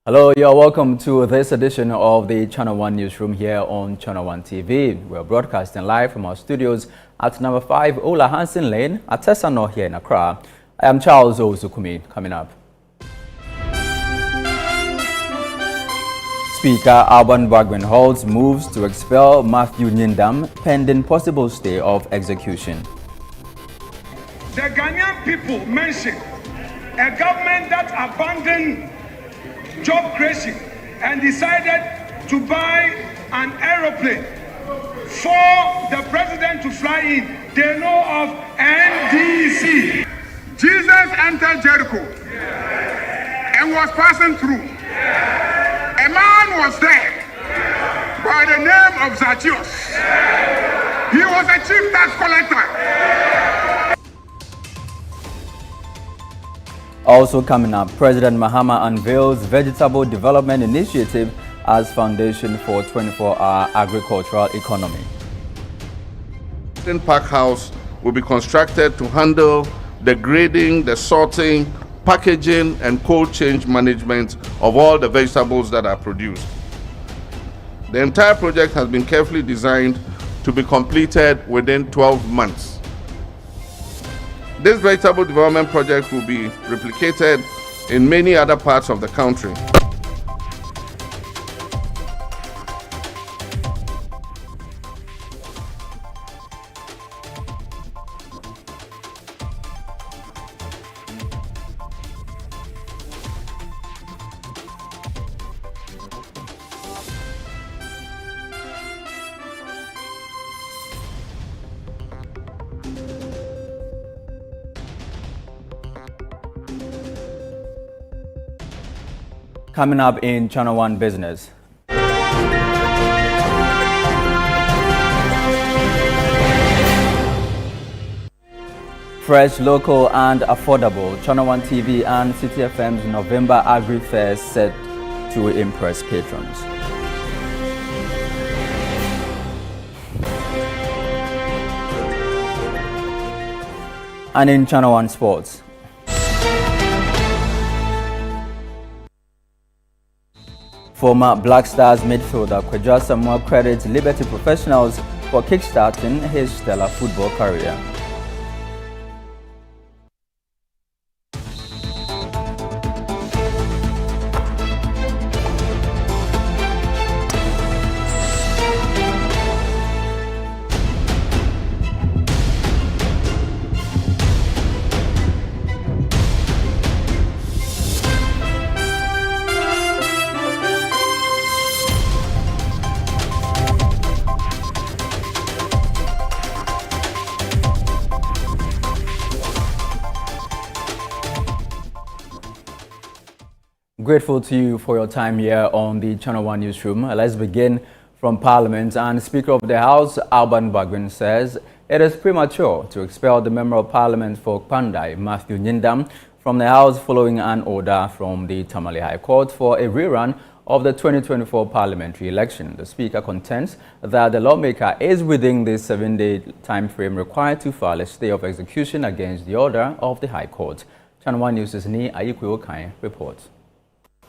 Hello, you're welcome to this edition of the Channel 1 Newsroom here on Channel 1 TV. We're broadcasting live from our studios at number 5 Ola Hansen Lane at Tessano here in Accra. I am Charles Ozukumi. Coming up. Speaker Alban Bagwin holds moves to expel Matthew Nyindam pending possible stay of execution. The Ghanaian people mentioned a government that abandoned job creation and decided to buy an aeroplane for the president to fly in. They know of NDC. Jesus entered Jericho and was passing through. A man was there by the name of Zacchaeus. He was a chief tax collector. Also coming up, President Mahama unveils Vegetable Development Initiative as foundation for 24-hour agricultural economy. The pack house will be constructed to handle the grading, the sorting, packaging, and cold chain management of all the vegetables that are produced. The entire project has been carefully designed to be completed within 12 months. This vegetable development project will be replicated in many other parts of the country. Coming up in Channel 1 Business. Fresh, local and affordable. Channel 1 TV and City FM's November Agri Fair set to impress patrons. And in Channel 1 Sports. Former Black Stars midfielder Kwadwo Samuel credits Liberty Professionals for kickstarting his stellar football career. Grateful to you for your time here on the Channel 1 Newsroom. Let's begin from Parliament. And Speaker of the House, Alban Bagwin, says it is premature to expel the Member of Parliament for Pandai, Matthew Nyindam, from the House following an order from the Tamale High Court for a rerun of the 2024 parliamentary election. The Speaker contends that the lawmaker is within the 7-day time frame required to file a stay of execution against the order of the High Court. Channel 1 News' Ni Ayikwe Okai reports.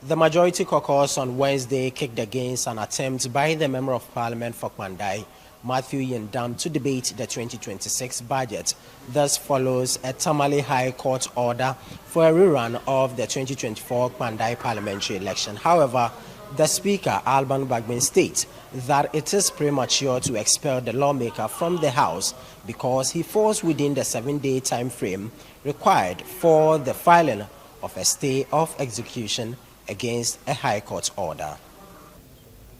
The majority caucus on Wednesday kicked against an attempt by the Member of Parliament for Kwandai, Matthew Nyindam, to debate the 2026 budget. Thus follows a Tamale High Court order for a rerun of the 2024 Kwandai parliamentary election. However, the Speaker, Alban Bagwin, states that it is premature to expel the lawmaker from the House because he falls within the 7-day time frame required for the filing of a stay of execution against a High Court order.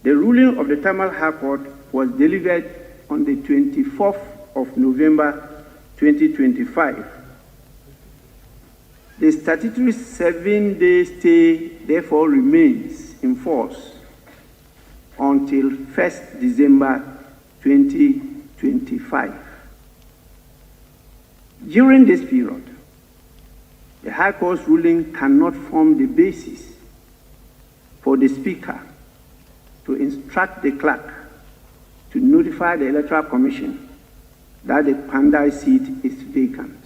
The ruling of the Tamale High Court was delivered on the 24th of November 2025. The statutory 7-day stay therefore remains in force until 1st December 2025. During this period, the High Court's ruling cannot form the basis for the Speaker to instruct the clerk to notify the Electoral Commission that the Pandai seat is vacant.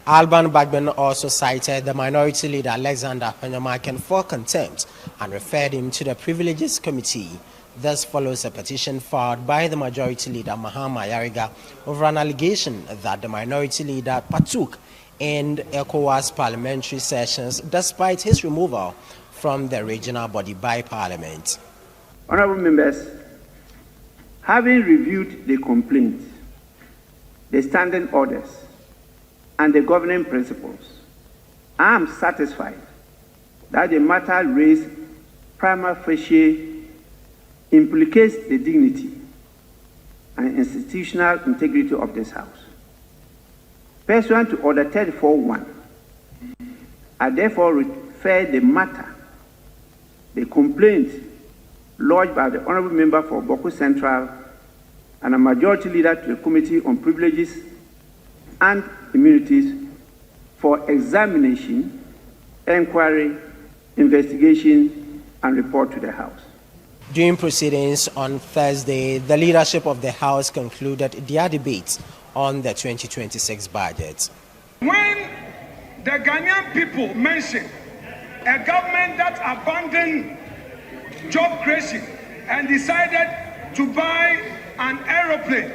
Alban Bagwin also cited the minority leader Alexander Penyamaken for contempt and referred him to the Privileges Committee. This follows a petition filed by the Majority Leader Mahama Yariga over an allegation that the Minority Leader partook in ECOWAS parliamentary sessions despite his removal from the regional body by Parliament. Honourable members, having reviewed the complaint, the standing orders, and the governing principles, I am satisfied that the matter raised prima facie implicates the dignity and institutional integrity of this House. Pursuant to Order 34.1, I therefore refer the matter, the complaint lodged by the Honourable Member for Boku Central and a Majority Leader to the Committee on Privileges and Immunities for examination, inquiry, investigation, and report to the House. During proceedings on Thursday, the leadership of the House concluded their debate on the 2026 budget. When the Ghanaian people mention a government that abandoned job creation and decided to buy an aeroplane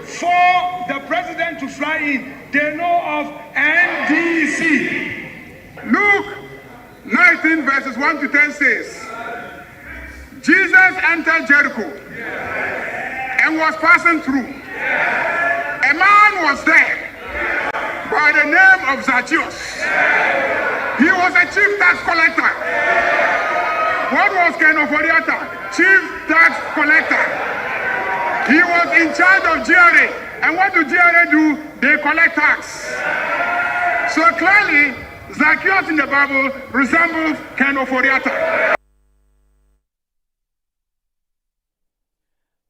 for the president to fly in, they know of NDC. Luke 19 verses 1 to 10 says, Jesus entered Jericho and was passing through. A man was there by the name of Zacchaeus. He was a chief tax collector. What was Kenoforiata? Chief tax collector. He was in charge of GRA. And what do GRA do? They collect tax. So clearly, Zacchaeus in the Bible resembles Kenoforiata.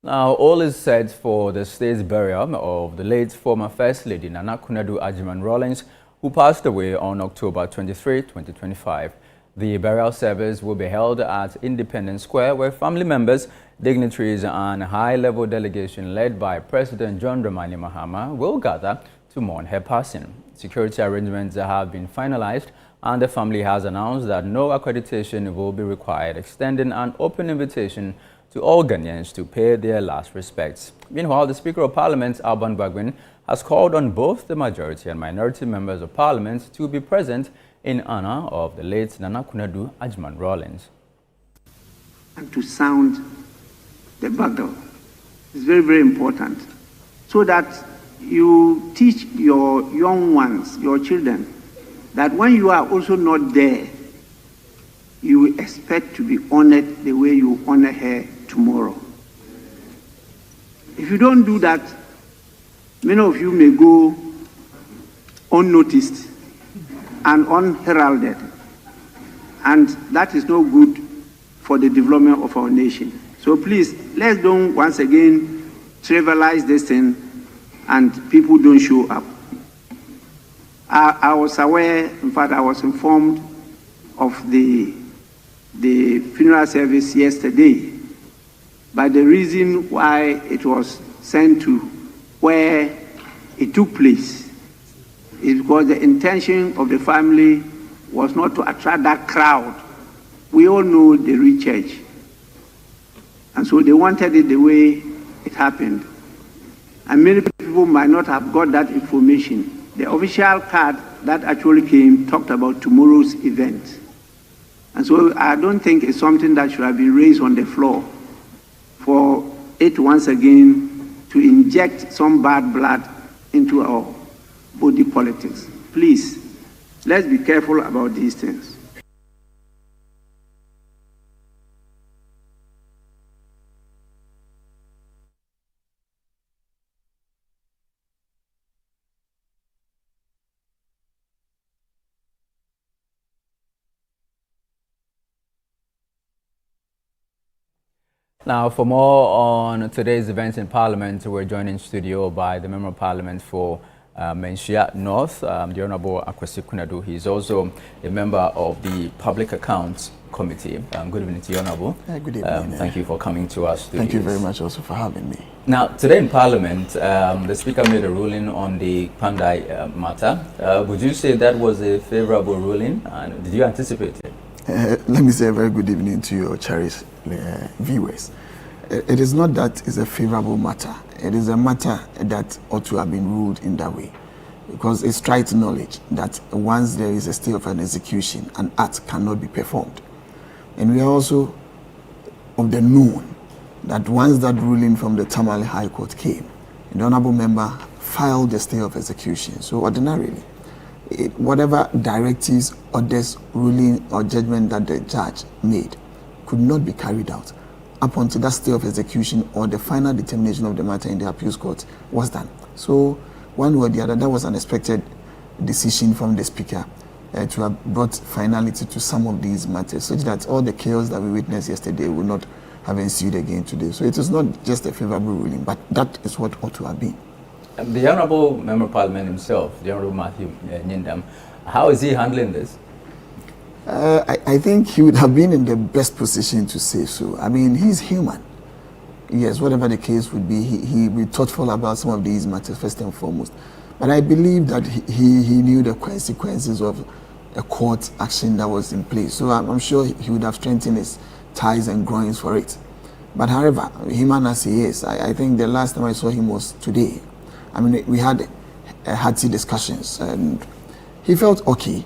Now, all is set for the state's burial of the late former First Lady Nana Kunadu Agyemang-Rawlings, who passed away on October 23, 2025. The burial service will be held at Independence Square, where family members, dignitaries, and high-level delegation led by President John Dramani Mahama will gather to mourn her passing. Security arrangements have been finalized, and the family has announced that no accreditation will be required, extending an open invitation to all Ghanaians to pay their last respects. Meanwhile, the Speaker of Parliament, Alban Bagwin, has called on both the majority and minority members of Parliament to be present in honor of the late Nana Kunadu Agyemang-Rawlings. And to sound the bugle is very, very important, so that you teach your young ones, your children, that when you are also not there, you expect to be honored the way you honor her tomorrow. If you don't do that, many of you may go unnoticed and unheralded, and that is no good for the development of our nation. So please, let's don't once again trivialize this thing and people don't show up. I was aware, in fact, I was informed of the funeral service yesterday, but the reason why it was sent to where it took place is because the intention of the family was not to attract that crowd. We all know the rich church, and so they wanted it the way it happened. And many people might not have got that information. The official card that actually came talked about tomorrow's event. And so I don't think it's something that should have been raised on the floor for it once again to inject some bad blood into our body politics. Please, let's be careful about these things. Now, for more on today's events in Parliament, we're joined in studio by the Member of Parliament for Menchia North, the Honourable Akwasi Kunadu. He's also a member of the Public Accounts Committee. Good evening to you, Honourable. Good evening. Thank you for coming to us. Thank you very much also for having me. Now, today in Parliament, the Speaker made a ruling on the Pandai matter. Would you say that was a favourable ruling, and did you anticipate it? Let me say a very good evening to your cherished viewers. It is not that it's a favorable matter. It is a matter that ought to have been ruled in that way. Because it's trite knowledge that once there is a stay of an execution, an act cannot be performed. And we are also of the known that once that ruling from the Tamale High Court came, the Honorable Member filed the stay of execution. So ordinarily, whatever directives, orders, ruling or judgment that the judge made could not be carried out up until that stay of execution or the final determination of the matter in the appeals court was done. So one way or the other, that was an unexpected decision from the Speaker to have brought finality to some of these matters, such that all the chaos that we witnessed yesterday will not have ensued again today. So it is not just a favorable ruling, but that is what ought to have been. The Honorable Member of Parliament himself, the Honorable Matthew Nyindam, how is he handling this? I think he would have been in the best position to say so. I mean, he's human. Yes, whatever the case would be, he will be thoughtful about some of these matters first and foremost. But I believe that he knew the consequences of a court action that was in place. So I'm sure he would have strengthened his ties and groins for it. But however, human as he is, I think the last time I saw him was today. I mean, we had hearty discussions and he felt okay.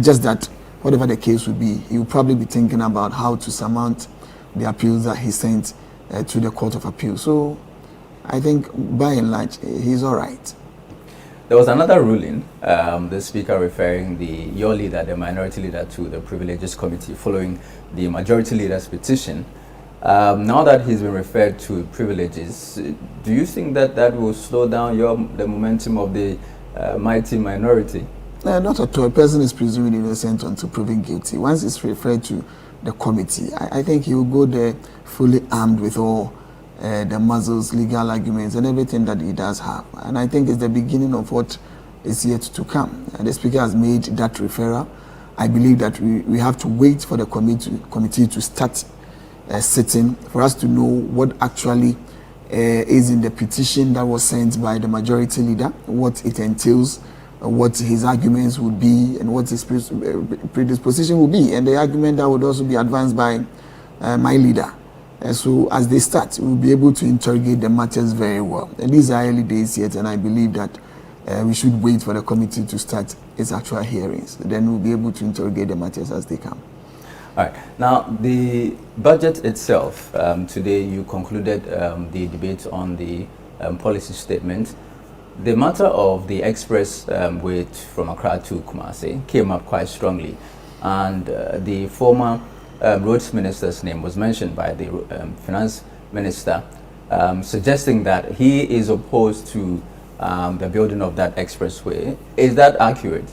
Just that whatever the case would be, he would probably be thinking about how to surmount the appeals that he sent to the Court of Appeal. So I think by and large, he's all right. There was another ruling, the Speaker referring your leader, the minority leader, to the Privileges Committee following the majority leader's petition. Now that he's been referred to privileges, do you think that that will slow down the momentum of the mighty minority? Not at all. A person is presumed innocent until proven guilty. Once it's referred to the committee, I think he will go there fully armed with all the muscles, legal arguments, and everything that he does have. And I think it's the beginning of what is yet to come. And the Speaker has made that referral. I believe that we have to wait for the committee to start sitting for us to know what actually is in the petition that was sent by the majority leader, what it entails, what his arguments would be, and what his predisposition would be, and the argument that would also be advanced by my leader. So as they start, we'll be able to interrogate the matters very well. And these are early days yet, and I believe that we should wait for the committee to start its actual hearings. Then we'll be able to interrogate the matters as they come. All right. Now, the budget itself, today you concluded the debate on the policy statement. The matter of the express way from Accra to Kumasi came up quite strongly, and the former roads minister's name was mentioned by the finance minister, suggesting that he is opposed to the building of that expressway. Is that accurate?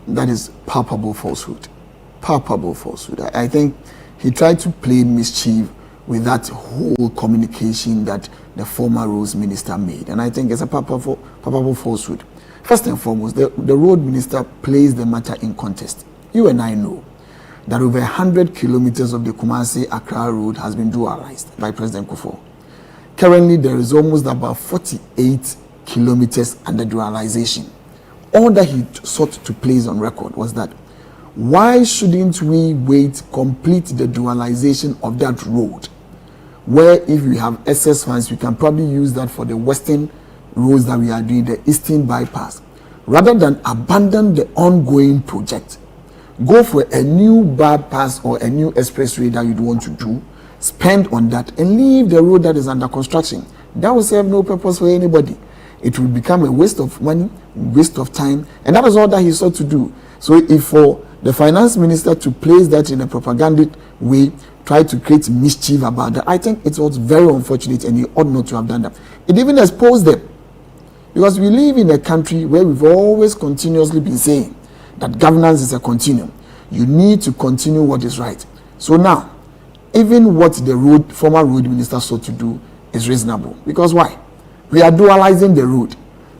That is palpable falsehood. Palpable falsehood. I think he tried to play mischief with that whole communication that the former roads minister made. And I think it's a palpable falsehood. First and foremost, the road minister placed the matter in context. You and I know that over 100 kilometers of the Kumasi-Accra road has been dualized by President Kufuor. Currently, there is almost about 48 kilometers under dualization. All that he sought to place on record was that why shouldn't we complete the dualization of that road, where if we have excess funds, we can probably use that for the western roads that we are doing, the eastern bypass, rather than abandon the ongoing project, go for a new bypass or a new expressway that you'd want to do, spend on that, and leave the road that is under construction. That will serve no purpose for anybody. It will become a waste of money, waste of time, and that is all that he sought to do. So if for the finance minister to place that in a propagandic way, try to create mischief about that, I think it was very unfortunate, and he ought not to have done that. It even exposed them, because we live in a country where we've always continuously been saying that governance is a continuum. You need to continue what is right. So now, even what the former road minister sought to do is reasonable. Because why? We are dualizing the road.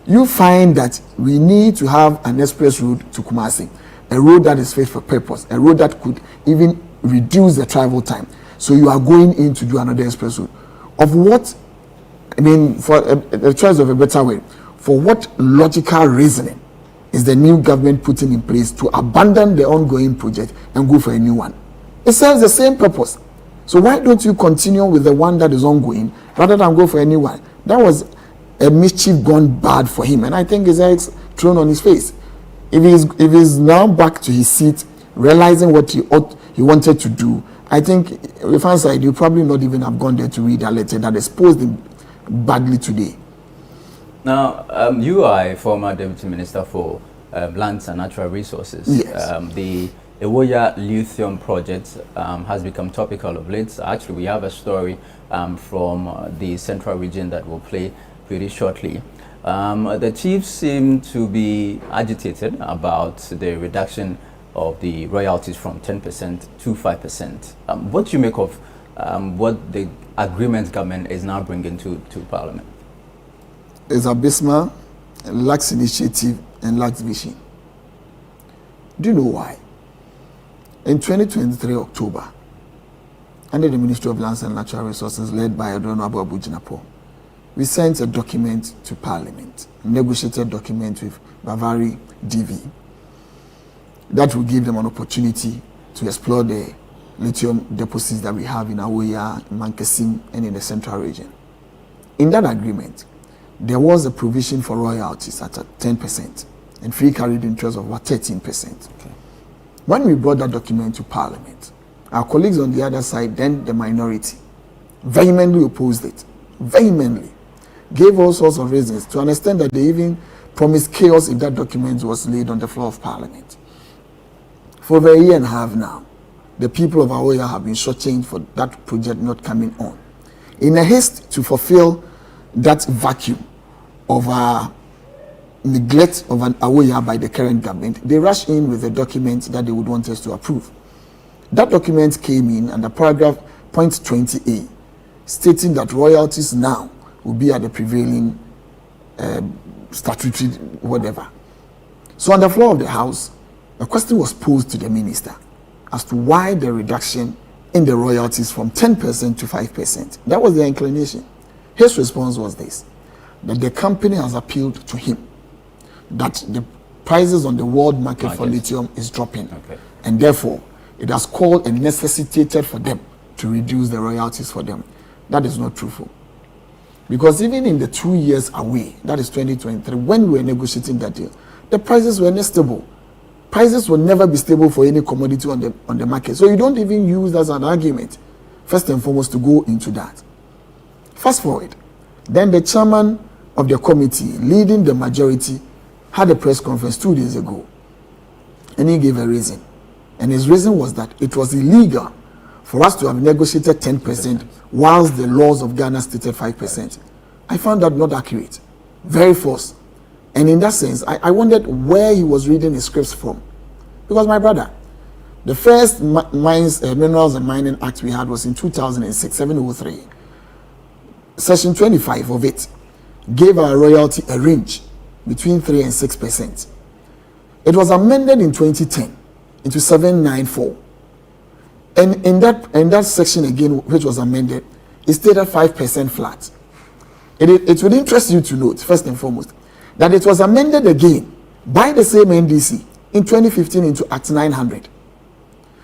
You find that we need to have an express road to Kumasi, a road that is fit for purpose, a road that could even reduce the travel time. So you are going in to do another express road. Of what, I mean, for the choice of a better way, for what logical reasoning is the new government putting in place to abandon the ongoing project and go for a new one? It serves the same purpose. So why don't you continue with the one that is ongoing rather than go for any one? That was a mischief gone bad for him, and I think his eggs thrown on his face. If he's now back to his seat, realizing what he wanted to do, I think if hindsight, you probably not even have gone there to read a letter that exposed him badly today. Now, you are a former Deputy Minister for Lands and Natural Resources. Yes. The Ewoya Lithium project has become topical of late. Actually, we have a story from the central region that will play pretty shortly. The chiefs seem to be agitated about the reduction of the royalties from 10% to 5%. What do you make of what the agreement government is now bringing to Parliament? It's abysmal, lacks initiative, and lacks vision. Do you know why? In 2023 October, under the Ministry of Lands and Natural Resources led by Honorable Abu Jinapo, we sent a document to Parliament, a negotiated document with Bavari DV, that will give them an opportunity to explore the lithium deposits that we have in Awoya, Mankasim, and in the central region. In that agreement, there was a provision for royalties at 10% and free carried interest of about 13%. Okay. When we brought that document to Parliament, our colleagues on the other side, then the minority, vehemently opposed it, vehemently, gave all sorts of reasons to understand that they even promised chaos if that document was laid on the floor of Parliament. For over a year and a half now, the people of Awoya have been shortchanged for that project not coming on. In a haste to fulfill that vacuum of neglect of an Awoya by the current government, they rushed in with a document that they would want us to approve. That document came in under paragraph point 20A, stating that royalties now will be at the prevailing statutory whatever. So on the floor of the House, a question was posed to the minister as to why the reduction in the royalties from 10% to 5%. That was their inclination. His response was this, that the company has appealed to him that the prices on the world market for lithium is dropping. Okay. And therefore, it has called and necessitated for them to reduce the royalties for them. That is not truthful. Because even in the 2 years away, that is 2023, when we were negotiating that deal, the prices were not stable. Prices will never be stable for any commodity on the market. So you don't even use that as an argument, first and foremost, to go into that. Fast forward, then the chairman of the committee, leading the majority, had a press conference 2 days ago, and he gave a reason. And his reason was that it was illegal for us to have negotiated 10% whilst the laws of Ghana stated 5%. I found that not accurate, very false. And in that sense, I wondered where he was reading his scripts from. Because my brother, the first Minerals and Mining Act we had was in 2006, 703. Section 25 of it gave our royalty a range between 3 and 6%. It was amended in 2010 into 794. And in that section again, which was amended, it stated 5% flat. It would interest you to note, first and foremost, that it was amended again by the same NDC in 2015 into Act 900.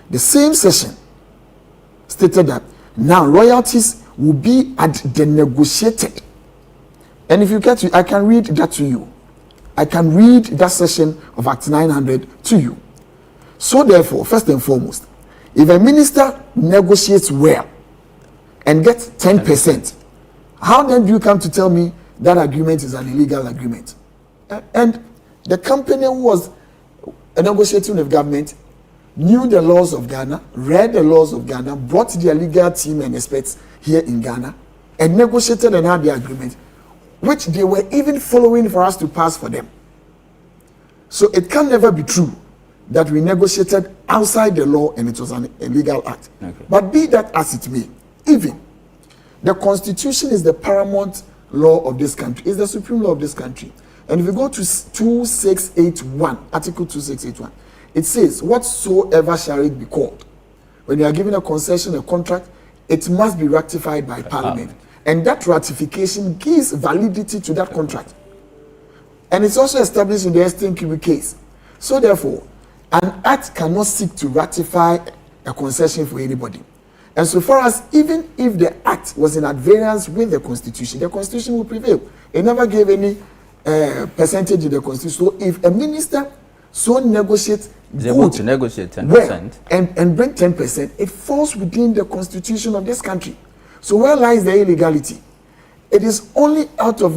The same session stated that now royalties will be at the negotiated. And if you get to, I can read that to you. I can read that session of Act 900 to you. So therefore, first and foremost, if a minister negotiates well and gets 10%, how then do you come to tell me that agreement is an illegal agreement? And the company who was negotiating with government knew the laws of Ghana, read the laws of Ghana, brought their legal team and experts here in Ghana, and negotiated and had the agreement, which they were even following for us to pass for them. So it can never be true that we negotiated outside the law and it was an illegal act. Okay. But be that as it may, even the Constitution is the paramount law of this country, is the supreme law of this country. And if you go to 2681, Article 2681, it says, whatsoever shall it be called? When you are given a concession, a contract, it must be ratified by Parliament. And that ratification gives validity to that contract. And it's also established in the Esteem Cubic case. So therefore, an act cannot seek to ratify a concession for anybody. And so far as even if the act was in adherence with the constitution will prevail. It never gave any percentage in the constitution. So if a minister so negotiates able to negotiate 10%. Well, and bring 10%, it falls within the constitution of this country. So where lies the illegality? It is only out of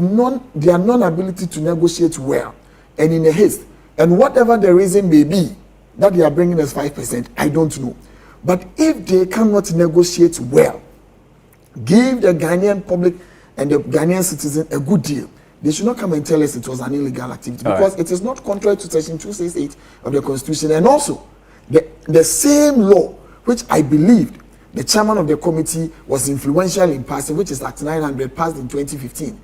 their non-ability to negotiate well and in a haste. And whatever the reason may be that they are bringing us 5%, I don't know. But if they cannot negotiate well, give the Ghanaian public and the Ghanaian citizen a good deal, they should not come and tell us it was an illegal activity, because it is not contrary to section 268 of the Constitution. And also, the same law, which I believed the chairman of the committee was influential in passing, which is Act 900, passed in 2015,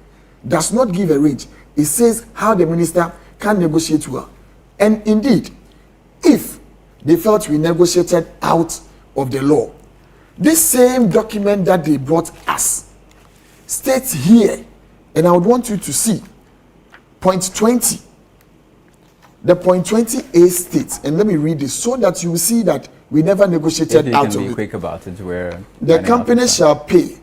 does not give a range. It says how the minister can negotiate well. And indeed, if they felt we negotiated out of the law, this same document that they brought us states here, and I would want you to see point 20. The point 20A states, and let me read this so that you will see that we never negotiated out of it. You can be quick about it. Where the company shall pay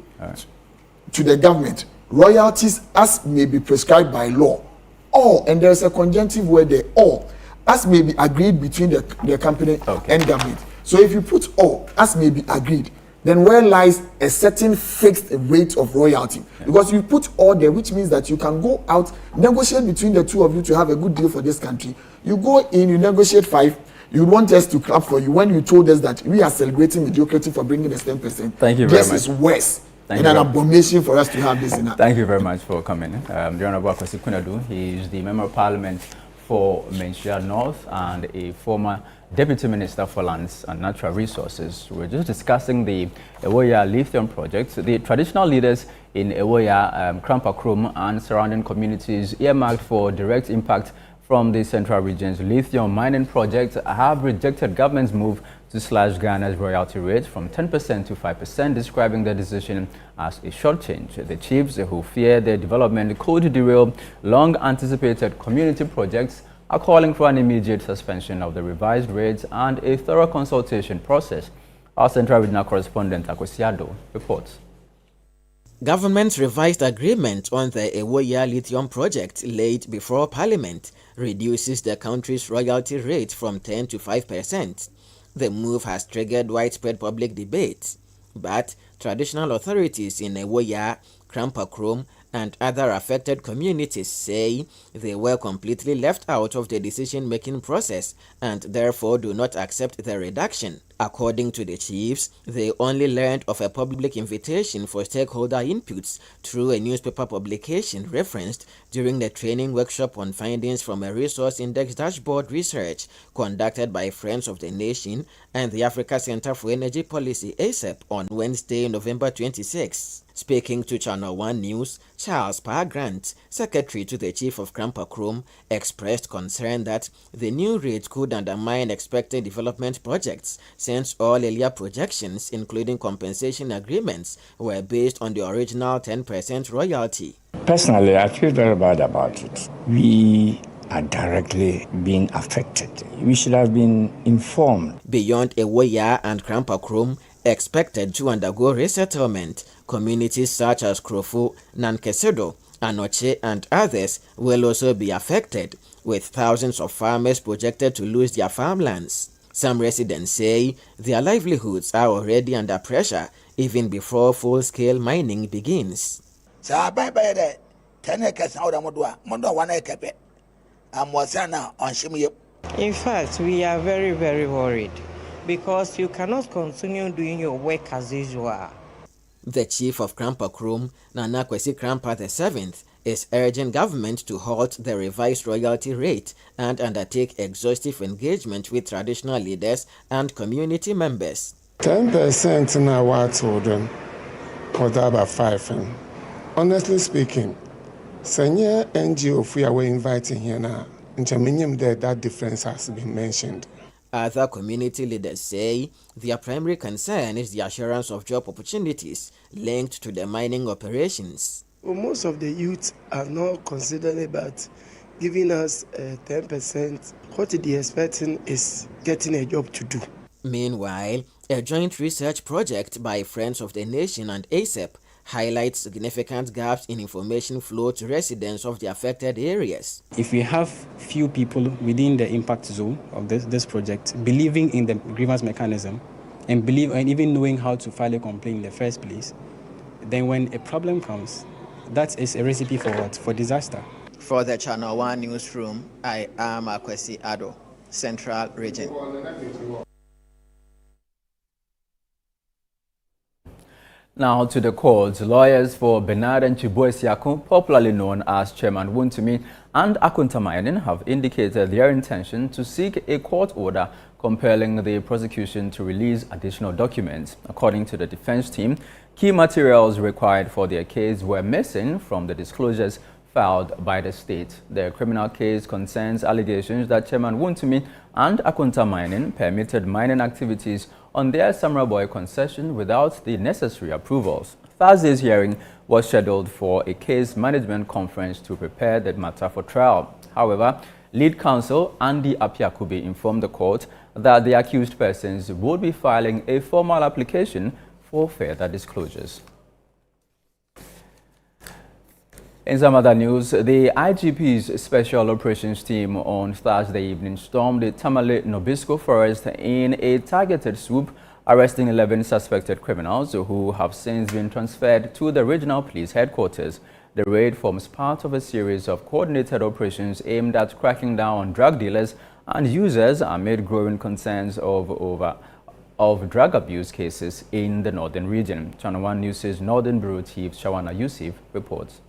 to the government royalties as may be prescribed by law, or, and there's a conjunctive word there, or, as may be agreed between the company and government. So if you put or, as may be agreed, then where lies a certain fixed rate of royalty? Because you put or there, which means that you can go out, negotiate between the two of you to have a good deal for this country. You go in, you negotiate 5, you want us to clap for you when you told us that we are celebrating mediocrity for bringing us 10%. Thank you very much. This is worse. And an abomination for us to have this in our. Thank you very much for coming. The Honorable Akwasi Kunadu, he is the Member of Parliament for Menchia North and a former Deputy Minister for Lands and Natural Resources. We're just discussing the Ewoya Lithium project. The traditional leaders in Ewoya, Krampakrom and surrounding communities earmarked for direct impact from the Central Region's lithium mining project have rejected government's move to slash Ghana's royalty rate from 10% to 5%, describing the decision as a shortchange. The chiefs, who fear the development could derail long-anticipated community projects, are calling for an immediate suspension of the revised rates and a thorough consultation process. Our Central Regional correspondent Akosiado reports. Government's revised agreement on the Ewoya Lithium project laid before Parliament reduces the country's royalty rate from 10 to 5%. The move has triggered widespread public debate, but traditional authorities in Ewoya, Krampakrom, and other affected communities say they were completely left out of the decision-making process and therefore do not accept the reduction. According to the chiefs, they only learned of a public invitation for stakeholder inputs through a newspaper publication referenced during the training workshop on findings from a resource index dashboard research conducted by Friends of the Nation and the Africa Center for Energy Policy (ACEP) on Wednesday, November 26. Speaking to Channel 1 News, Charles Pargrant, secretary to the chief of Krampakrom, expressed concern that the new rate could undermine expected development projects, since all earlier projections, including compensation agreements, were based on the original 10% royalty. Personally, I feel very bad about it. We are directly being affected. We should have been informed. Beyond Ewoya and Krampakrom, expected to undergo resettlement, communities such as Krofo, Nankesedo, Anoche, and others will also be affected, with thousands of farmers projected to lose their farmlands. Some residents say their livelihoods are already under pressure even before full-scale mining begins. In fact, we are very, very worried because you cannot continue doing your work as usual. The chief of Krampakrom, Nana Kwesi Krampa VII, is urging government to halt the revised royalty rate and undertake exhaustive engagement with traditional leaders and community members. 10% now what told them, or about 5. Honestly speaking, senior NGO if we are inviting here now, that difference has been mentioned. Other community leaders say their primary concern is the assurance of job opportunities linked to the mining operations. Well, most of the youth are not considering about giving us 10%. What they're expecting is getting a job to do. Meanwhile, A joint research project by Friends of the Nation and ASEP highlights significant gaps in information flow to residents of the affected areas. If we have few people within the impact zone of this project believing in the grievance mechanism and even knowing how to file a complaint in the first place, then when a problem comes, that is a recipe for what? For disaster. For the Channel 1 Newsroom, I am Akwesi Ado, Central Region. Now to the courts. Lawyers for Bernard and Chibuesiaku, popularly known as Chairman Wontumi and Akunta have indicated their intention to seek a court order compelling the prosecution to release additional documents. According to the defense team, key materials required for their case were missing from the disclosures filed by the state. The criminal case concerns allegations that Chairman Wontumi and Akunta Mining permitted mining activities on their Samra concession without the necessary approvals. Thursday's hearing was scheduled for a case management conference to prepare the matter for trial. However, lead counsel Andy Apiakubi informed the court that the accused persons would be filing a formal application for further disclosures. In some other news, the IGP's Special Operations Team on Thursday evening stormed the Tamale Nobisco forest in a targeted swoop, arresting 11 suspected criminals who have since been transferred to the regional police headquarters. The raid forms part of a series of coordinated operations aimed at cracking down on drug dealers and users amid growing concerns of drug abuse cases in the northern region. Channel 1 News' Northern Bureau Chief Shawana Yusuf reports.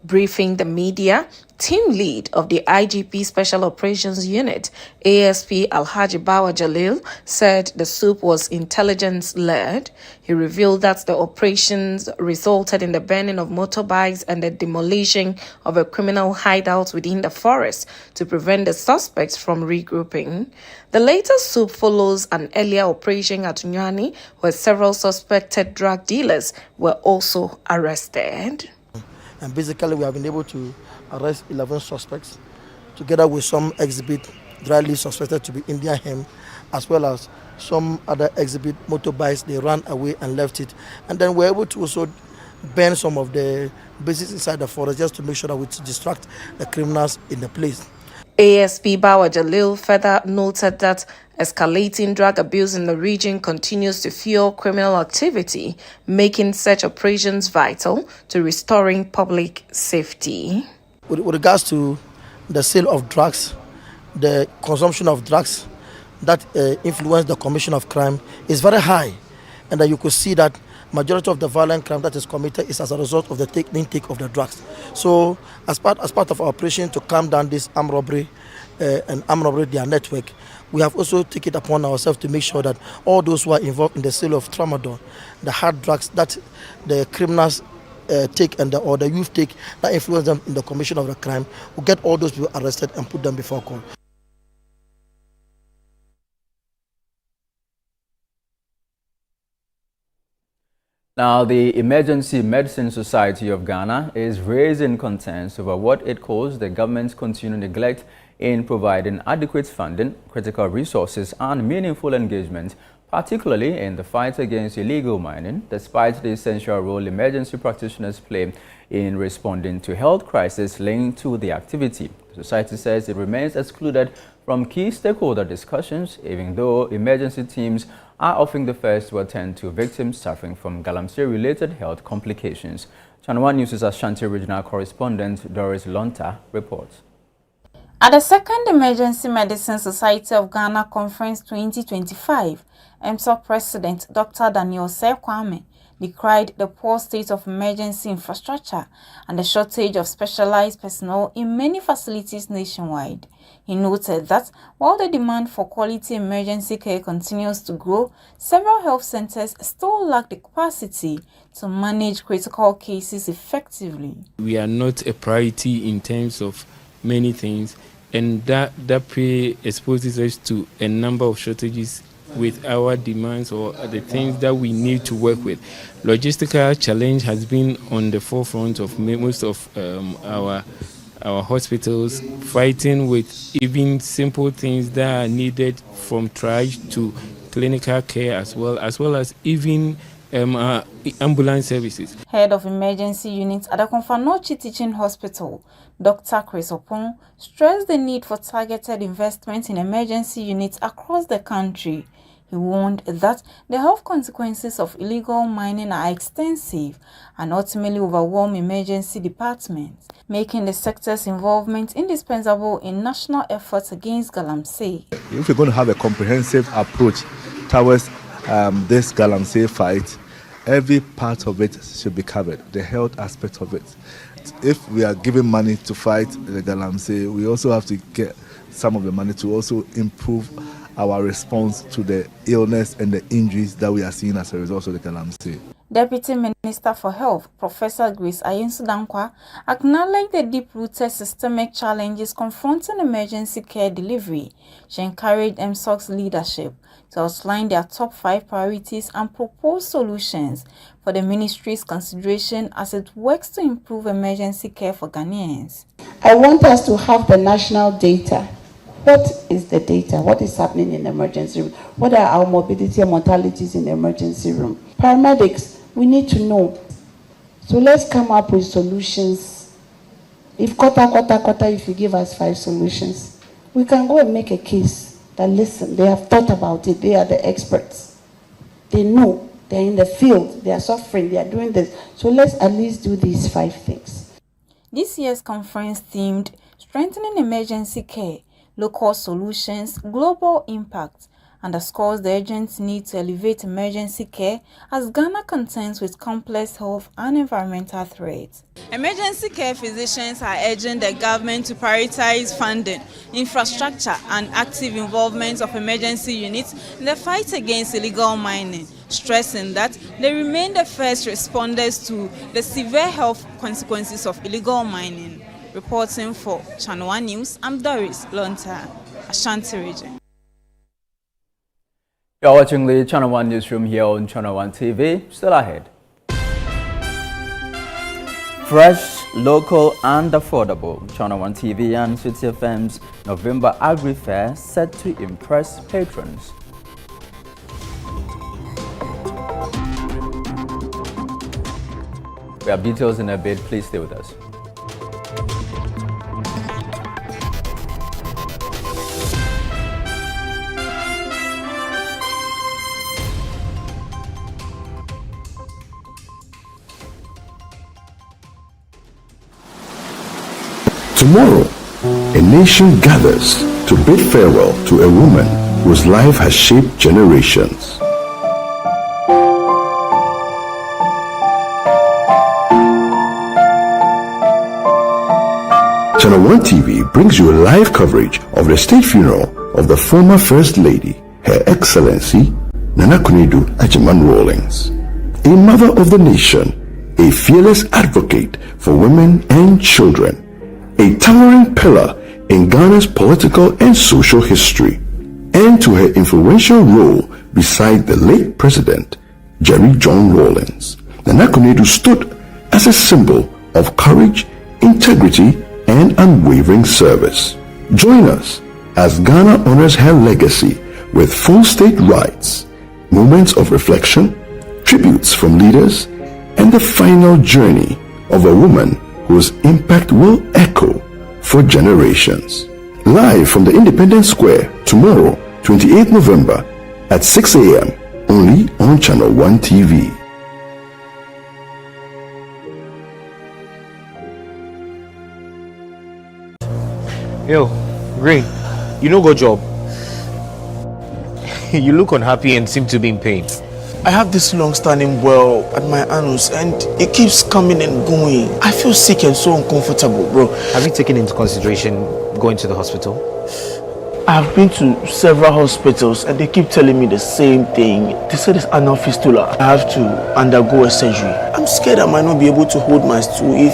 Briefing the media, team lead of the IGP Special Operations Unit, ASP Alhaji Bawa Jalil, said the swoop was intelligence-led. He revealed that the operations resulted in the burning of motorbikes and the demolition of a criminal hideout within the forest to prevent the suspects from regrouping. The latest swoop follows an earlier operation at Nyani, where several suspected drug dealers were also arrested. And basically, we have been able to arrest 11 suspects, together with some exhibit dryly suspected to be Indian hemp, as well as some other exhibit motorbikes. They ran away and left it. And then we're able to also burn some of the bases inside the forest just to make sure that we distract the criminals in the place. ASP Bawa Jalil further noted that escalating drug abuse in the region continues to fuel criminal activity, making such operations vital to restoring public safety. With regards to the sale of drugs, the consumption of drugs that influence the commission of crime is very high, and that you could see that majority of the violent crime that is committed is as a result of the intake of the drugs. So as part of our operation to calm down this armed robbery their network, we have also taken it upon ourselves to make sure that all those who are involved in the sale of tramadol, the hard drugs that the criminals take or the youth take that influence them in the commission of the crime, will get all those people arrested and put them before court. Now, the Emergency Medicine Society of Ghana is raising concerns over what it calls the government's continued neglect in providing adequate funding, critical resources and meaningful engagement, particularly in the fight against illegal mining, despite the essential role emergency practitioners play in responding to health crises linked to the activity. The society says it remains excluded from key stakeholder discussions, even though emergency teams are often the first to attend to victims suffering from galamsey-related health complications. Channel 1 News' Ashanti Regional Correspondent Doris Lonta reports. At the Second Emergency Medicine Society of Ghana Conference 2025, EMSOC President Dr. Daniel Kwame decried the poor state of emergency infrastructure and the shortage of specialized personnel in many facilities nationwide. He noted that while the demand for quality emergency care continues to grow, several health centers still lack the capacity to manage critical cases effectively. We are not a priority in terms of many things, and that exposes us to a number of shortages with our demands or the things that we need to work with. Logistical challenge has been on the forefront of most of our hospitals, fighting with even simple things that are needed from triage to clinical care as well as even ambulance services. Head of Emergency Unit at the Konfanochi Teaching Hospital, Dr. Chris Opon, stressed the need for targeted investment in emergency units across the country. He warned that the health consequences of illegal mining are extensive and ultimately overwhelm emergency departments, making the sector's involvement indispensable in national efforts against galamsey. If we're going to have a comprehensive approach towards this galamsey fight, every part of it should be covered, the health aspect of it. If we are giving money to fight the galamsey, we also have to get some of the money to also improve our response to the illness and the injuries that we are seeing as a result of the galamsey. Deputy Minister for Health, Professor Grace Ayensu-Dankwa, acknowledged the deep-rooted systemic challenges confronting emergency care delivery. She encouraged MSOC's leadership to outline their top 5 priorities and propose solutions for the ministry's consideration as it works to improve emergency care for Ghanaians. I want us to have the national data. What is the data? What is happening in the emergency room? What are our morbidity and mortalities in the emergency room? Paramedics, we need to know. So let's come up with solutions. If if you give us 5 solutions, we can go and make a case that, listen, they have thought about it. They are the experts. They know. They're in the field. They are suffering. They are doing this. So let's at least do these 5 things. This year's conference themed Strengthening Emergency Care, Local Solutions, Global Impact, underscores the urgent need to elevate emergency care as Ghana contends with complex health and environmental threats. Emergency care physicians are urging the government to prioritize funding, infrastructure, and active involvement of emergency units in the fight against illegal mining, stressing that they remain the first responders to the severe health consequences of illegal mining. Reporting for Channel 1 News, I'm Doris Lonta, Ashanti Region. You're watching the Channel 1 Newsroom here on Channel 1 TV. Still ahead. Fresh, local and affordable. Channel 1 TV and City FM's November Agri Fair set to impress patrons. We have details in a bit. Please stay with us. Tomorrow, a nation gathers to bid farewell to a woman whose life has shaped generations. Channel 1 TV brings you a live coverage of the state funeral of the former First Lady, Her Excellency Nana Akunedu Agyeman Rawlings, a mother of the nation, a fearless advocate for women and children, a towering pillar in Ghana's political and social history, and to her influential role beside the late President Jerry John Rawlings. Nana Akunedu stood as a symbol of courage, integrity, and unwavering service. Join us as Ghana honors her legacy with full state rights, moments of reflection, tributes from leaders, and the final journey of a woman whose impact will echo for generations. Live from the Independence Square tomorrow, 28th November at 6 a.m. only on Channel 1 TV. Yo, Green, you no go job. You look unhappy and seem to be in pain. I have this long-standing well at my anus and it keeps coming and going. I feel sick and so uncomfortable, bro. Have you taken into consideration going to the hospital? I've been to several hospitals and they keep telling me the same thing. They said it's anal fistula. I have to undergo a surgery. I'm scared I might not be able to hold my stool if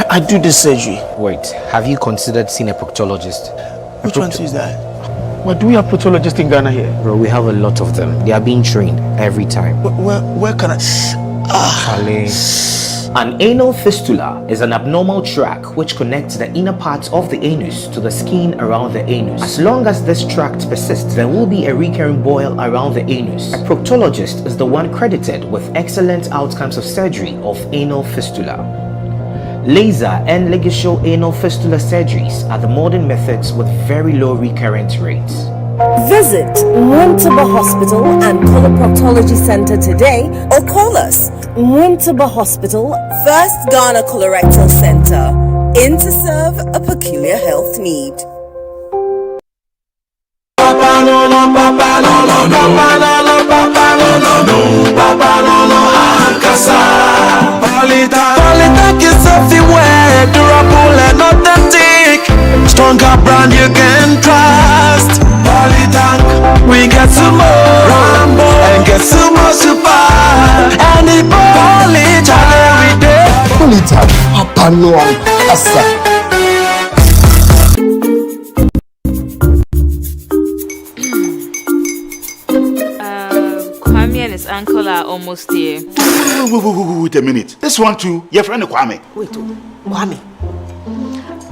I do this surgery. Wait, have you considered seeing a proctologist? Which one is that? Well, do we have proctologists in Ghana here? Bro, we have a lot of them. They are being trained every time. Where can I? Charlie, An anal fistula is an abnormal tract which connects the inner part of the anus to the skin around the anus. As long as this tract persists, there will be a recurring boil around the anus. A proctologist is the one credited with excellent outcomes of surgery of anal fistula. Laser and ligature anal fistula surgeries are the modern methods with very low recurrent rates. Visit Muntaba Hospital and Coloproctology Center today or call us. Muntaba Hospital, First Ghana Colorectal Center, in to serve a peculiar health need. Polytech is everywhere, durable and authentic. Stronger brand you can trust. Polytech, we get some more Rambo and get some more super. And it Polytech every day. Polytech, Papa Noah, Asa. His uncle are almost here. Wait a minute. This one too, your friend Kwame. Wait, Kwame.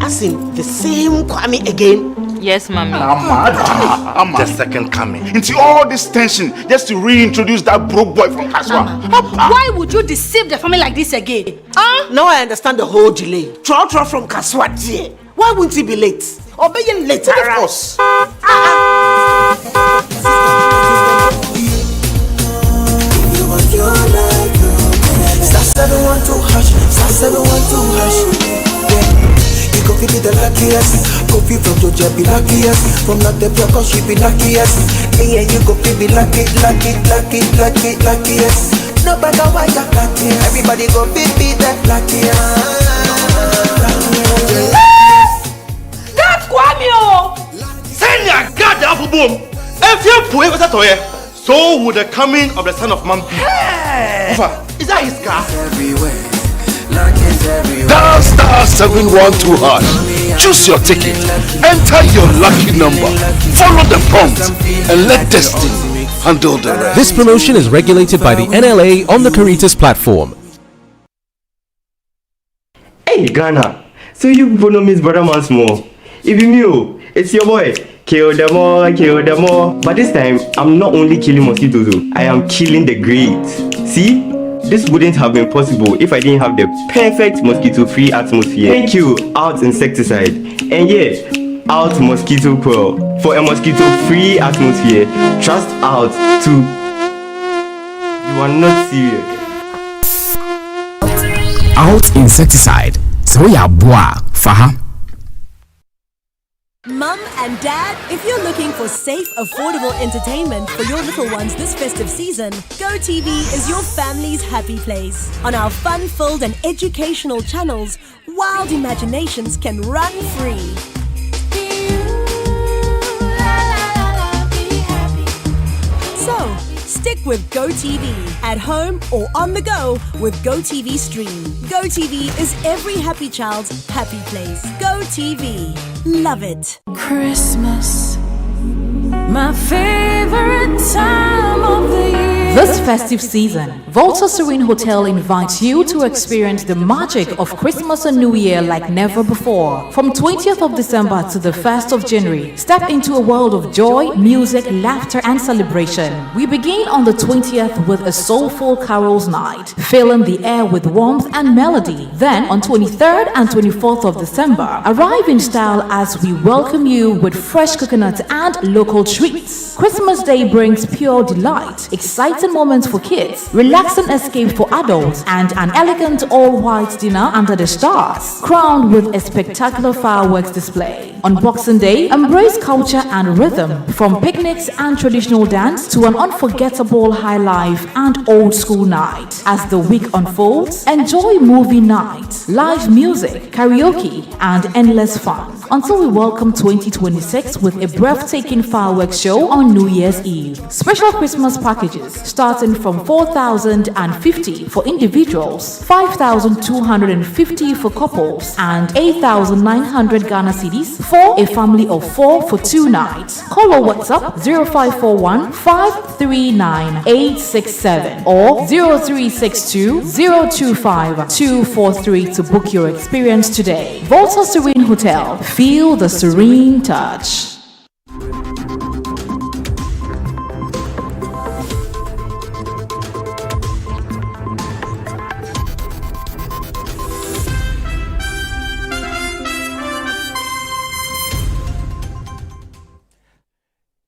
As in the same Kwame again? Yes, mommy. I'm the second coming. Into all this tension just to reintroduce that broke boy from Kaswa. Why would you deceive the family like this again? Now I understand the whole delay. Troll from Kaswa. Why wouldn't he be late? Or be late? Of course. Star 712 hash, star 712 hash. Yeah, you go be the luckiest. Coffee from Georgia be luckiest. From Natepia, cause she be luckiest. Yeah, you go be luckiest. No matter why you're lucky, everybody go be the luckiest. That's Kwame! Send your God the apple boom. If you put it with a so would the coming of the Son of Man be. Hey! Is that his car? Dial star 712 hash. Choose your ticket. Enter your lucky number. Follow the prompt and let destiny handle the rest. This promotion is regulated by the NLA on the Caritas platform. Hey Ghana, so you people know Miss Brother Man Small. If you knew, it's your boy. Kill them all. But this time, I'm not only killing mosquitoes, I am killing the greats. See? This wouldn't have been possible if I didn't have the perfect mosquito-free atmosphere. Thank you, Out Insecticide. And yeah, Out Mosquito Coil. For a mosquito-free atmosphere, trust Out to... You are not serious. Out Insecticide. So ya boa, faha. Mum and Dad, if you're looking for safe, affordable entertainment for your little ones this festive season, GoTV is your family's happy place. On our fun-filled and educational channels, wild imaginations can run free. So, stick with GoTV, at home or on the go with GoTV Stream. GoTV is every happy child's happy place. GoTV. Love it. Christmas, my favorite time of the year. This festive season, Volta Serene Hotel invites you to experience the magic of Christmas and New Year like never before. From 20th of December to the 1st of January, step into a world of joy, music, laughter, and celebration. We begin on the 20th with a soulful carols night, filling the air with warmth and melody. Then, on 23rd and 24th of December, arrive in style as we welcome you with fresh coconut and local treats. Christmas Day brings pure delight, exciting moments for kids, relaxing escape for adults, and an elegant all-white dinner under the stars, crowned with a spectacular fireworks display. On Boxing Day, embrace culture and rhythm, from picnics and traditional dance to an unforgettable high life and old school night. As the week unfolds, enjoy movie night, live music, karaoke, and endless fun, until we welcome 2026 with a breathtaking fireworks show on New Year's Eve. Special Christmas packages starting from 4,050 for individuals, 5,250 for couples, and 8,900 Ghana cedis for a family of 4 for 2 nights. Call or WhatsApp 0541 539 867 or 0362 025 243 to book your experience today. Volta Serene Hotel. Feel the serene touch.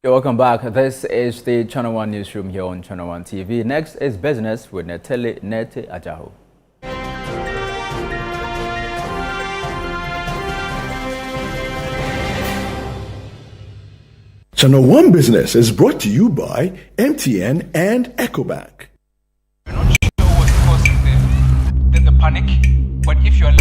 Welcome back. This is the Channel 1 Newsroom here on Channel 1 TV. Next is Business with Netele Nete Ajaho. Channel 1 Business is brought to you by MTN and EcoBank. We're not sure what's causing the panic, but if you're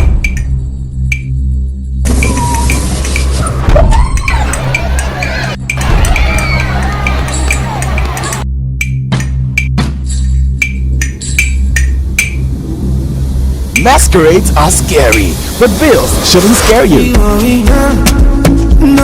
Masquerades are scary, but bills shouldn't scare you.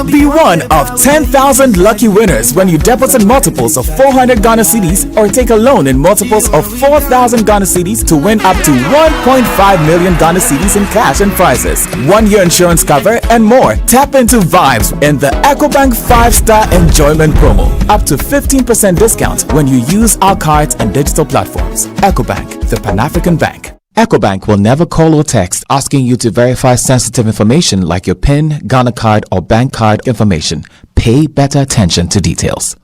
Be one of 10,000 lucky winners when you deposit multiples of 400 Ghana cedis or take a loan in multiples of 4,000 Ghana cedis to win up to 1.5 million Ghana cedis in cash and prizes, 1-year insurance cover, and more. Tap into vibes in the EcoBank 5-star enjoyment promo. Up to 15% discount when you use our cards and digital platforms. EcoBank, the Pan-African Bank. EcoBank will never call or text asking you to verify sensitive information like your PIN, Ghana card, or bank card information. Pay better attention to details.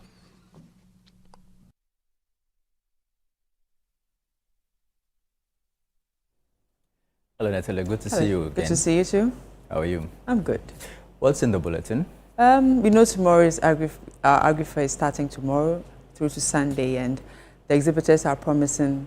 Hello, Natalie. Good to see you again. Good to see you too. How are you? I'm good. What's in the bulletin? We know tomorrow is Agri Fair is starting tomorrow through to Sunday, and the exhibitors are promising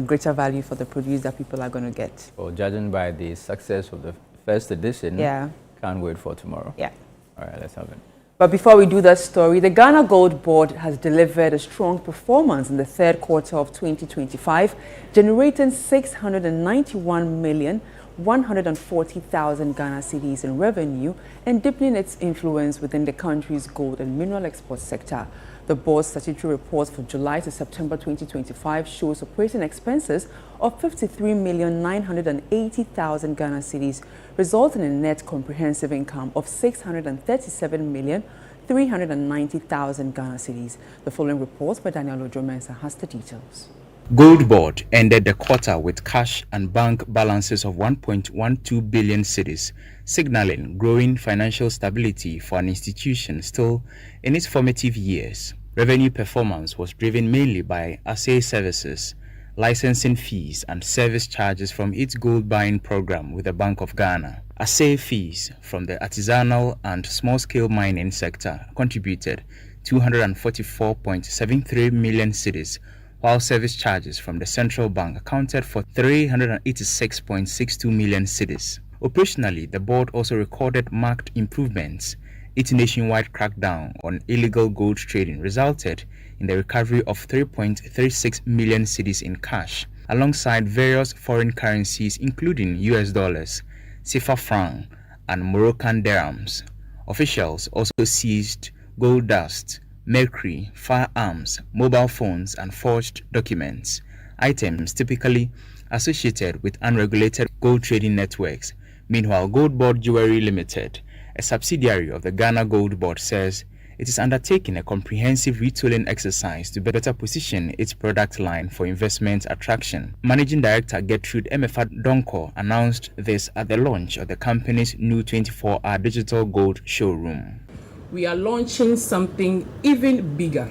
greater value for the produce that people are going to get. Well, judging by the success of the first edition, can't wait for tomorrow. Yeah. All right, let's have it. But before we do that story, the Ghana Gold Board has delivered a strong performance in the third quarter of 2025, generating 691,140,000 Ghana cedis in revenue and deepening its influence within the country's gold and mineral export sector. The board's statutory report for July to September 2025 shows operating expenses of 53,980,000 Ghana cedis, resulting in net comprehensive income of 637,390,000 Ghana cedis. The following report by Daniel Ojomensa has the details. Gold Board ended the quarter with cash and bank balances of 1.12 billion cedis, signaling growing financial stability for an institution still in its formative years. Revenue performance was driven mainly by assay services, licensing fees, and service charges from its gold buying program with the Bank of Ghana. Assay fees from the artisanal and small-scale mining sector contributed 244.73 million cedis, while service charges from the central bank accounted for 386.62 million cedis. Operationally, the board also recorded marked improvements. Its nationwide crackdown on illegal gold trading resulted in the recovery of 3.36 million cedis in cash, alongside various foreign currencies including US dollars, CFA franc, and Moroccan dirhams. Officials also seized gold dust, mercury, firearms, mobile phones, and forged documents, items typically associated with unregulated gold trading networks. Meanwhile, Gold Board Jewelry Limited, a subsidiary of the Ghana Gold Board, says it is undertaking a comprehensive retooling exercise to better position its product line for investment attraction. Managing Director Gertrude Emefa Donko announced this at the launch of the company's new 24-hour digital gold showroom. We are launching something even bigger.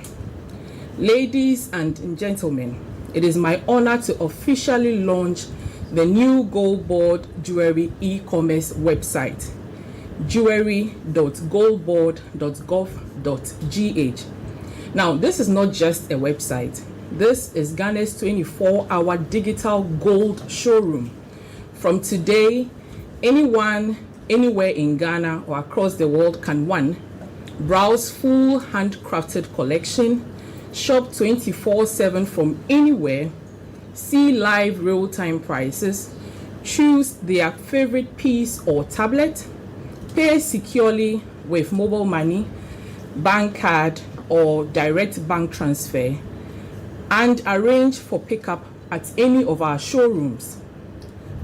Ladies and gentlemen, it is my honor to officially launch the new Gold Board Jewelry e-commerce website, jewelry.goldboard.gov.gh. Now, this is not just a website. This is Ghana's 24-hour digital gold showroom. From today, anyone, anywhere in Ghana or across the world can, one, browse full handcrafted collection, shop 24/7 from anywhere, see live real-time prices, choose their favorite piece or tablet, pay securely with mobile money, bank card, or direct bank transfer, and arrange for pickup at any of our showrooms.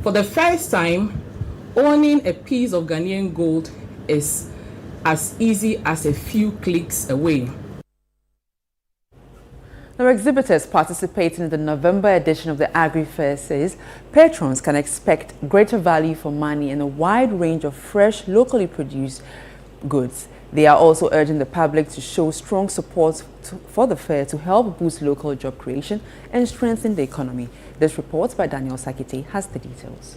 For the first time, owning a piece of Ghanaian gold is as easy as a few clicks away. Now, exhibitors participating in the November edition of the Agri Fair says patrons can expect greater value for money and a wide range of fresh, locally produced goods. They are also urging the public to show strong support for the fair to help boost local job creation and strengthen the economy. This report by Daniel Sakite has the details.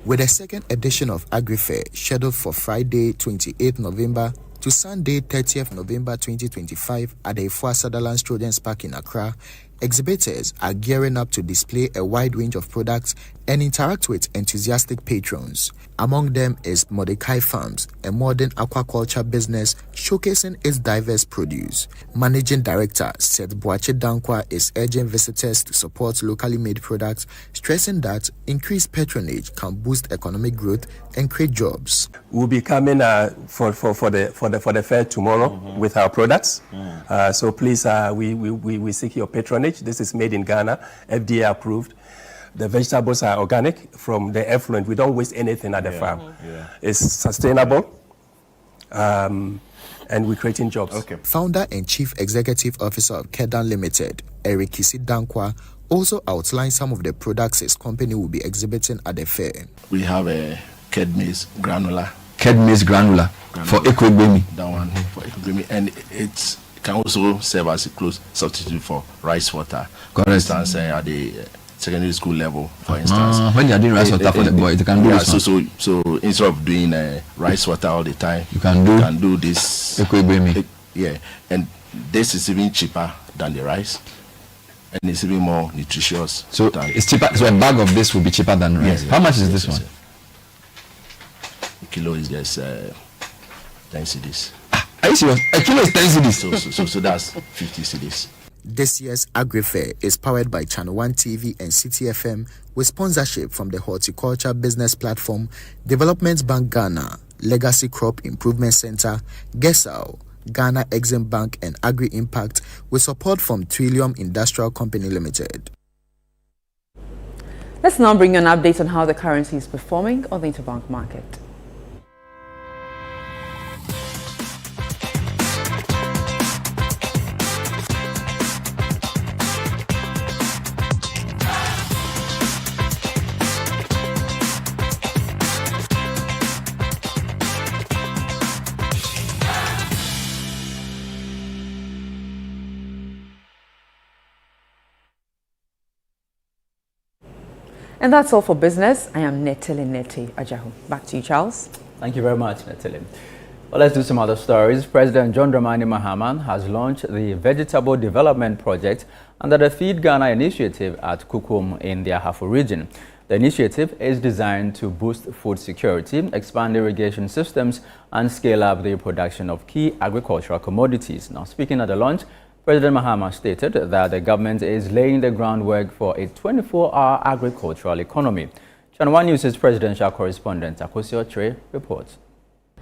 With the second edition of Agri Fair scheduled for Friday, 28th November to Sunday, 30th November 2025 at the Ifua Sutherland Children's Park in Accra, exhibitors are gearing up to display a wide range of products and interact with enthusiastic patrons. Among them is Mordecai Farms, a modern aquaculture business showcasing its diverse produce. Managing Director Seth Boache Dankwa is urging visitors to support locally made products, stressing that increased patronage can boost economic growth and create jobs. We'll be coming for the fair tomorrow with our products. So please, we seek your patronage. This is made in Ghana, FDA approved. The vegetables are organic from the effluent. We don't waste anything at the farm. It's sustainable, and we're creating jobs. Founder and Chief Executive Officer of Kedan Limited, Eric Kisi Dankwa, also outlined some of the products his company will be exhibiting at the fair. We have a Kedmaize granular. Kedmaize granular for equibemi. That one for equibemi, and it can also serve as a close substitute for rice water. For instance, at the secondary school level, for instance. When you're doing rice water for the boy, you can do this. So instead of doing rice water all the time, you can do this equibemi. Yeah, and this is even cheaper than the rice, and it's even more nutritious. So it's cheaper. So a bag of this will be cheaper than rice. How much is this one? A kilo is just 10 cedis. Are you serious? A kilo is 10 cedis. So that's 50 cedis. This year's Agri Fair is powered by Channel 1 TV and City FM with sponsorship from the Horticulture Business Platform, Development Bank Ghana, Legacy Crop Improvement Center, Gesao, Ghana Exim Bank and Agri Impact with support from Trillium Industrial Company Limited. Let's now bring you an update on how the currency is performing on the interbank market. And that's all for business. I am Netele Nete Ajahu. Back to you, Charles. Thank you very much, Netele. Well, let's do some other stories. President John Dramani Mahama has launched the Vegetable Development Project under the Feed Ghana initiative at Kukum in the Ahafo region. The initiative is designed to boost food security, expand irrigation systems, and scale up the production of key agricultural commodities. Now, speaking at the launch, President Mahama stated that the government is laying the groundwork for a 24-hour agricultural economy. Channel 1 News' presidential correspondent Akosio Tre reports.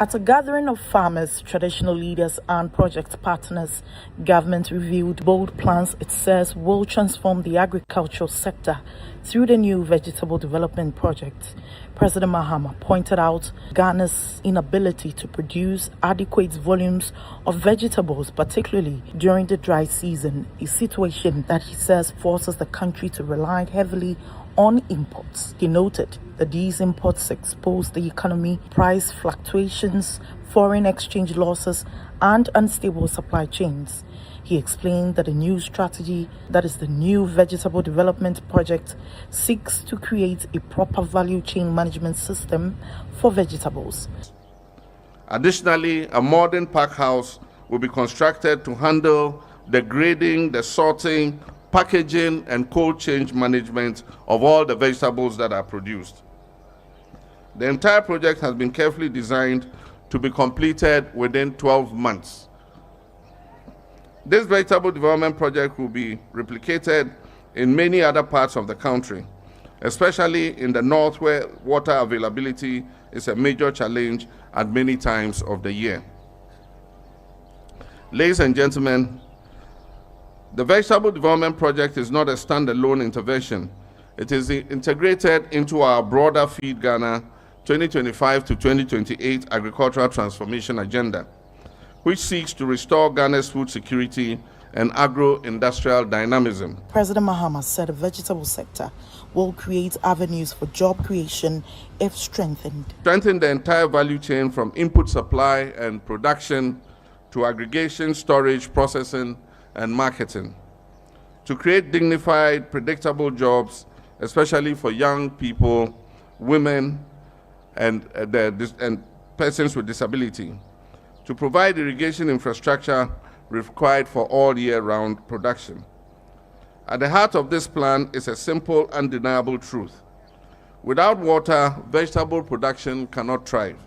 At a gathering of farmers, traditional leaders and project partners, government revealed bold plans it says will transform the agricultural sector through the new Vegetable Development Project. President Mahama pointed out Ghana's inability to produce adequate volumes of vegetables, particularly during the dry season, a situation that he says forces the country to rely heavily on imports. He noted that these imports expose the economy, price fluctuations, foreign exchange losses, and unstable supply chains. He explained that a new strategy, that is the new Vegetable Development Project, seeks to create a proper value chain management system for vegetables. Additionally, a modern pack house will be constructed to handle the grading, the sorting, packaging, and cold chain management of all the vegetables that are produced. The entire project has been carefully designed to be completed within 12 months. This vegetable development project will be replicated in many other parts of the country, especially in the north where water availability is a major challenge at many times of the year. Ladies and gentlemen, the Vegetable Development Project is not a standalone intervention. It is integrated into our broader Feed Ghana 2025 to 2028 agricultural transformation agenda, which seeks to restore Ghana's food security and agro-industrial dynamism. President Mahama said the vegetable sector will create avenues for job creation if strengthened. Strengthen the entire value chain from input supply and production to aggregation, storage, processing, and marketing. To create dignified, predictable jobs, especially for young people, women, and persons with disability. To provide irrigation infrastructure required for all year-round production. At the heart of this plan is a simple, undeniable truth. Without water, vegetable production cannot thrive.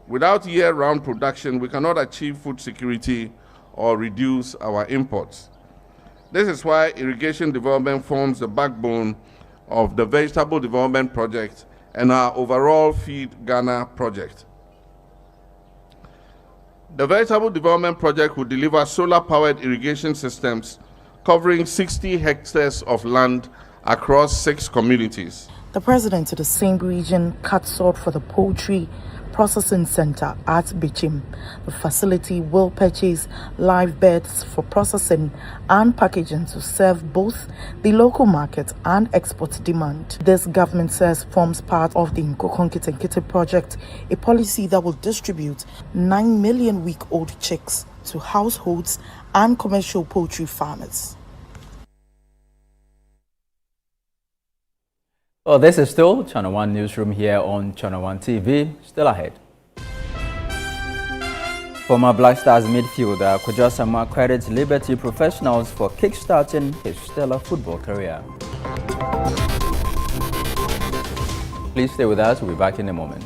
Without year-round production, we cannot achieve food security or reduce our imports. This is why irrigation development forms the backbone of the Vegetable Development Project and our overall Feed Ghana project. The Vegetable Development Project will deliver solar-powered irrigation systems covering 60 hectares of land across 6 communities. The president of the same region cut salt for the poultry processing center at Bichim. The facility will purchase live birds for processing and packaging to serve both the local market and export demand. This government says forms part of the Nkokonkitenkite project, a policy that will distribute 9 million week-old chicks to households and commercial poultry farmers. Well, this is still Channel 1 Newsroom here on Channel 1 TV. Still ahead. Former Black Stars midfielder Kojo Asamoah credits Liberty professionals for kickstarting his stellar football career. Please stay with us. We'll be back in a moment.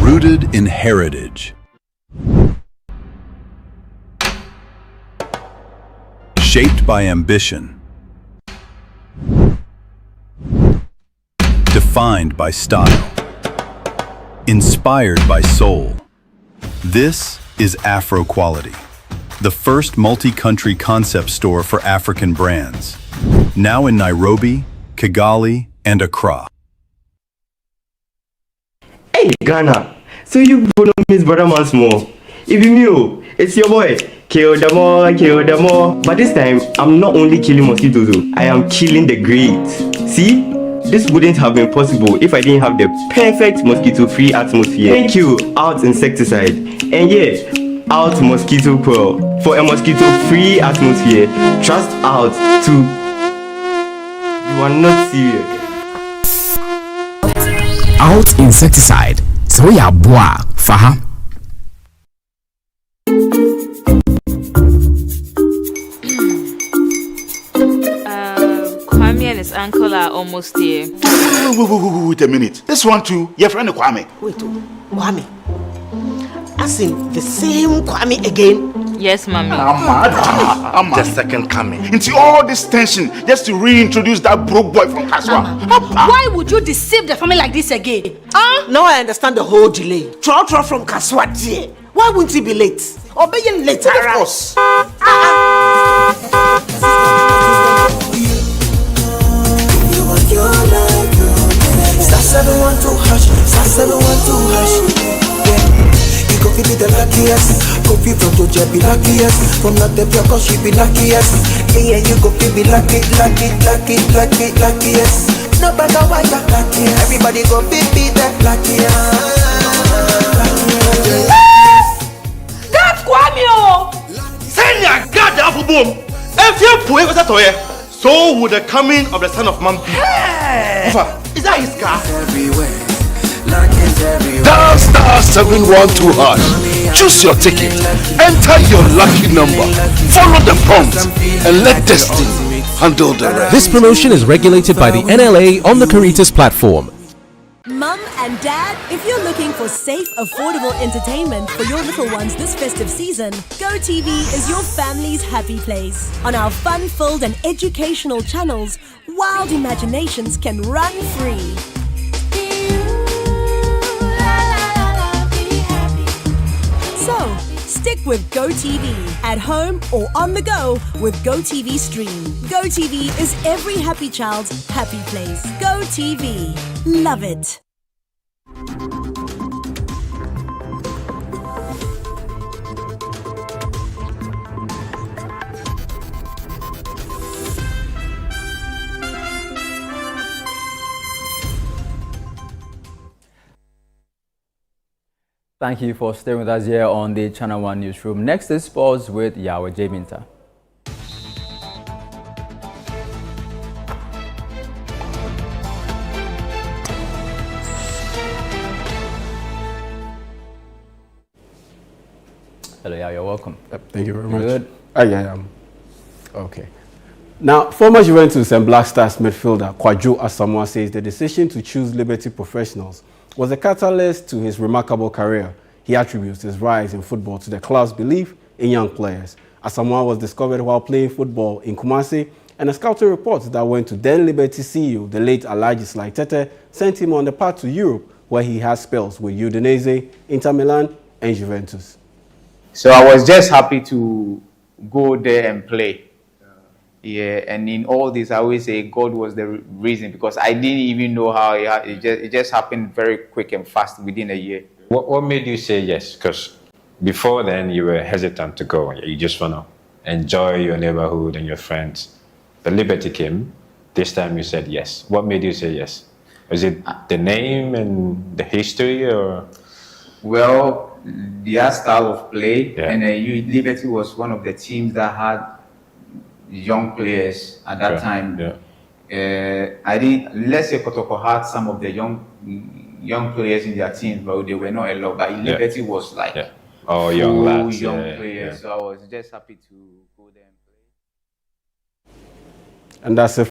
Rooted in heritage, shaped by ambition, defined by style, inspired by soul. This is Afro Quality, the first multi-country concept store for African brands, now in Nairobi, Kigali, and Accra. Hey, Ghana. So you follow Miss Brother once more. If you knew, it's your boy. Kill them all, kill them all. But this time, I'm not only killing mosquitoes, I am killing the greats. See? This wouldn't have been possible if I didn't have the perfect mosquito-free atmosphere. Thank you, Out Insecticide. And yeah, Out Mosquito Coil. For a mosquito-free atmosphere, trust Out to... You are not serious. Out Insecticide. Soya boa faha. Kwame and his uncle are almost here. Wait a minute. This one too, your friend Kwame. Wait, Kwame. As in the same Kwame again? Yes, mommy. I'm the second coming. Into all this tension just to reintroduce that broke boy from Kaswa. Why would you deceive the family like this again? Now I understand the whole delay. Trotro from Kaswa dear. Why wouldn't he be late? Obey him later. Of course. Star 712 hash, star 712 hash. Go be the luckiest, go be from Georgia be luckiest, from not the cause she be luckiest. Yeah, you go be luckiest. No matter what you're luckiest, everybody go be the luckiest. God Kwame! Send your God the apple boom. If you put it toy, so would the coming of the son of man be. Is that his car? Everywhere. Dial star 712 hash Choose your ticket, enter your lucky number, follow the prompts, and let destiny handle the rest. This promotion is regulated by the NLA on the Caritas platform. Mum and Dad, if you're looking for safe, affordable entertainment for your little ones this festive season, GoTV is your family's happy place. On our fun-filled and educational channels, wild imaginations can run free. So, stick with GoTV, at home or on the go with GoTV Stream. GoTV is every happy child's happy place. GoTV. Love it. Thank you for staying with us here on the Channel 1 Newsroom. Next is sports with Yahweh Jaminta. Hello, yeah, you're welcome. Thank you very much. Good? Yeah, okay. Now, former Juventus and Black Stars midfielder Kwadwo Asamoah says the decision to choose Liberty Professionals was a catalyst to his remarkable career. He attributes his rise in football to the club's belief in young players. Asamoah was discovered while playing football in Kumasi, and a scouting report that went to then Liberty CEO, the late Alhaji Sly Tete, sent him on the path to Europe, where he has spells with Udinese, Inter Milan, and Juventus. So I was just happy to go there and play. Yeah, and in all this, I always say God was the reason, because I didn't even know how it just happened very quick and fast within a year. What made you say yes? Because before then, you were hesitant to go. You just want to enjoy your neighborhood and your friends. The Liberty came. This time you said yes. What made you say yes? Was it the name and the history, or? Well, their style of play, and Liberty was one of the teams that had young players at that time. Let's say Kotoko had some of the young players in their team, but they were not a lot. But Liberty was like young lads, young players. So I was just happy to go there and play. And that's it.